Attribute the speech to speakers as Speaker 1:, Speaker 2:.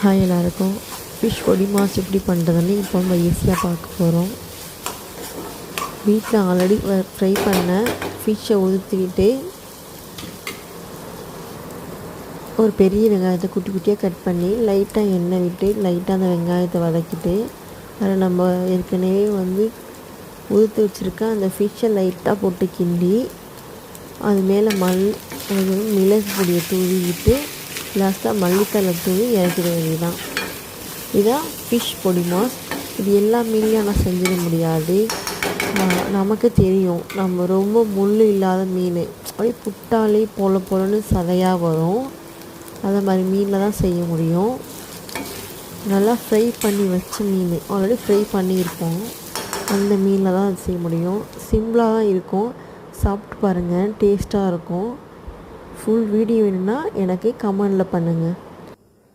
Speaker 1: Hi எல்லாருக்கும். Fish பொடி mass எப்படி பண்ணுறதுன்னு இப்போ நம்ம ஈஸியாக பார்க்க போகிறோம். வீட்டில் ஆல்ரெடி ஃப்ரை பண்ண ஃபிஷ்ஷை ஊற்றிக்கிட்டு ஒரு பெரிய வெங்காயத்தை குட்டி குட்டியாக கட் பண்ணி லைட்டாக எண்ணெய் விட்டு லைட்டாக அந்த வெங்காயத்தை வதக்கிட்டு அதில் நம்ம ஏற்கனவே உதுத்து வச்சுருக்க அந்த ஃபிஷ்ஷை லைட்டாக போட்டு கிண்டி அது மேலே மிளகு பொடியை தூவிக்கிட்டு லாஸ்ட்டாக மல்லித்தலை தூவி இறக்கிட வேண்டியதுதான். இதுதான் ஃபிஷ் பொடி மாஸ். இது எல்லா மீன்லையும் நான் செஞ்சிட முடியாது. நமக்கு தெரியும், நம்ம ரொம்ப முள் இல்லாத மீன் அப்படியே புட்டாலே போலன்னு சதையாக வரும். அதை மாதிரி மீனில் தான் செய்ய முடியும். நல்லா ஃப்ரை பண்ணி வச்ச மீன், ஆல்ரெடி ஃப்ரை பண்ணியிருப்போம், அந்த மீனில் தான் அது செய்ய முடியும். சிம்பிளாக தான் இருக்கும். சாப்பிட்டு பாருங்கள், டேஸ்ட்டாக இருக்கும். ஃபுல் வீடியோ வேணும்னா எனக்கு கமெண்டில் பண்ணுங்கள்.